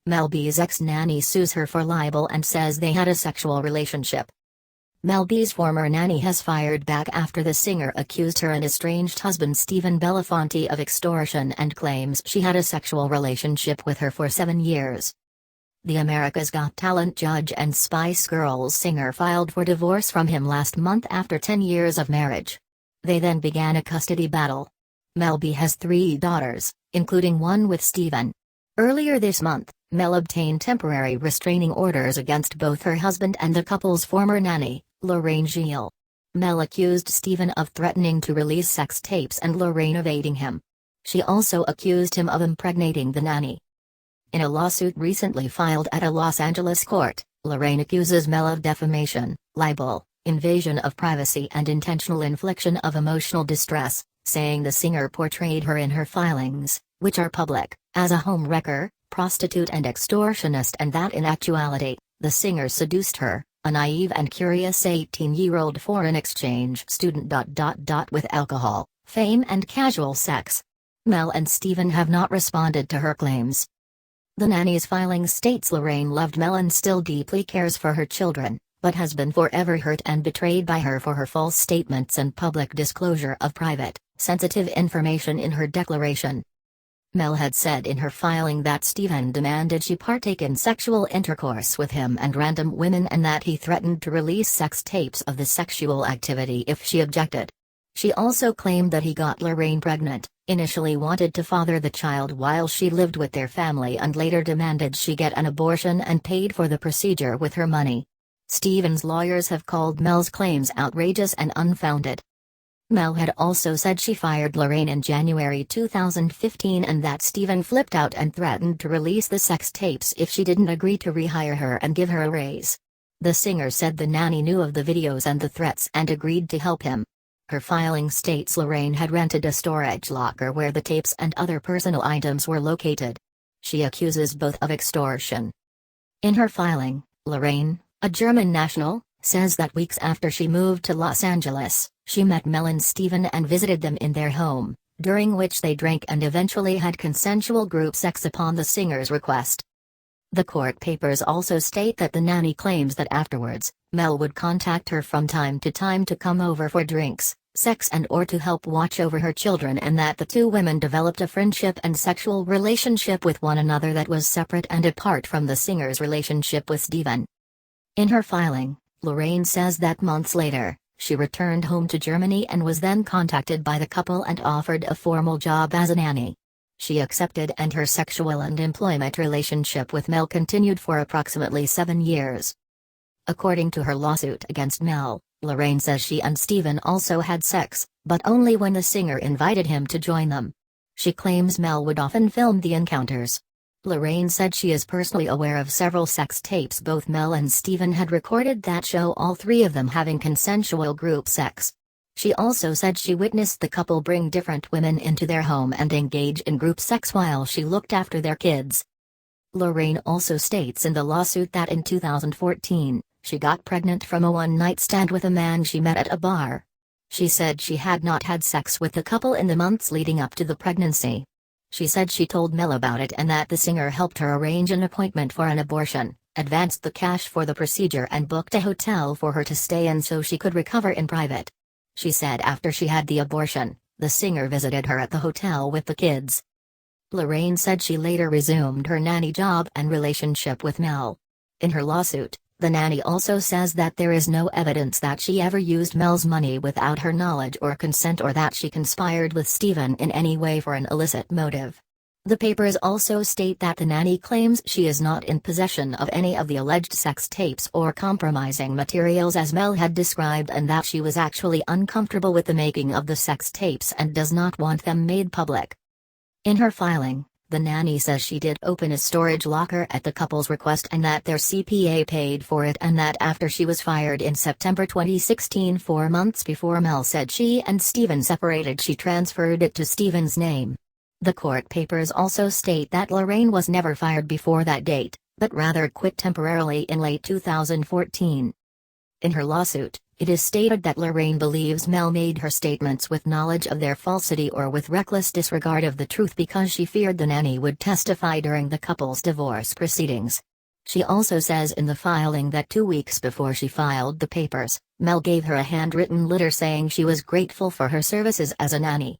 Mel B's ex-nanny sues her for libel and says they had a sexual relationship. Mel B's former nanny has fired back after the singer accused her and estranged husband Stephen Belafonte of extortion and claims she had a sexual relationship with her for 7 years. The America's Got Talent judge and Spice Girls singer filed for divorce from him last month after 10 years of marriage. They then began a custody battle. Mel B has 3 daughters, including one with Stephen. Earlier this month, Mel obtained temporary restraining orders against both her husband and the couple's former nanny, Lorraine Gilles. Mel accused Stephen of threatening to release sex tapes and Lorraine of aiding him. She also accused him of impregnating the nanny. In a lawsuit recently filed at a Los Angeles court, Lorraine accuses Mel of defamation, libel, invasion of privacy and intentional infliction of emotional distress, saying the singer portrayed her in her filings, which are public, as a home wrecker, prostitute and extortionist, and that in actuality, the singer seduced her, a naive and curious 18-year-old foreign exchange student. With alcohol, fame and casual sex. Mel and Stephen have not responded to her claims. The nanny's filing states Lorraine loved Mel and still deeply cares for her children, but has been forever hurt and betrayed by her for her false statements and public disclosure of private, sensitive information in her declaration. Mel had said in her filing that Stephen demanded she partake in sexual intercourse with him and random women and that he threatened to release sex tapes of the sexual activity if she objected. She also claimed that he got Lorraine pregnant, initially wanted to father the child while she lived with their family and later demanded she get an abortion and paid for the procedure with her money. Stephen's lawyers have called Mel's claims outrageous and unfounded. Mel had also said she fired Lorraine in January 2015 and that Stephen flipped out and threatened to release the sex tapes if she didn't agree to rehire her and give her a raise. The singer said the nanny knew of the videos and the threats and agreed to help him. Her filing states Lorraine had rented a storage locker where the tapes and other personal items were located. She accuses both of extortion. In her filing, Lorraine, a German national, says that weeks after she moved to Los Angeles, she met Mel and Stephen and visited them in their home, during which they drank and eventually had consensual group sex upon the singer's request. The court papers also state that the nanny claims that afterwards, Mel would contact her from time to time to come over for drinks, sex and/or to help watch over her children, and that the two women developed a friendship and sexual relationship with one another that was separate and apart from the singer's relationship with Stephen. In her filing, Lorraine says that months later, she returned home to Germany and was then contacted by the couple and offered a formal job as a nanny. She accepted and her sexual and employment relationship with Mel continued for approximately 7 years. According to her lawsuit against Mel, Lorraine says she and Stephen also had sex, but only when the singer invited him to join them. She claims Mel would often film the encounters. Lorraine said she is personally aware of several sex tapes both Mel and Stephen had recorded that show all 3 of them having consensual group sex. She also said she witnessed the couple bring different women into their home and engage in group sex while she looked after their kids. Lorraine also states in the lawsuit that in 2014, she got pregnant from a one-night stand with a man she met at a bar. She said she had not had sex with the couple in the months leading up to the pregnancy. She said she told Mel about it and that the singer helped her arrange an appointment for an abortion, advanced the cash for the procedure and booked a hotel for her to stay in so she could recover in private. She said after she had the abortion, the singer visited her at the hotel with the kids. Lorraine said she later resumed her nanny job and relationship with Mel. In her lawsuit, the nanny also says that there is no evidence that she ever used Mel's money without her knowledge or consent or that she conspired with Stephen in any way for an illicit motive. The papers also state that the nanny claims she is not in possession of any of the alleged sex tapes or compromising materials as Mel had described and that she was actually uncomfortable with the making of the sex tapes and does not want them made public. In her filing, the nanny says she did open a storage locker at the couple's request and that their CPA paid for it and that after she was fired in September 2016 4 months before Mel said she and Stephen separated she transferred it to Stephen's name. The court papers also state that Lorraine was never fired before that date, but rather quit temporarily in late 2014. In her lawsuit, It is stated that Lorraine believes Mel made her statements with knowledge of their falsity or with reckless disregard of the truth because she feared the nanny would testify during the couple's divorce proceedings. She also says in the filing that 2 weeks before she filed the papers, Mel gave her a handwritten letter saying she was grateful for her services as a nanny.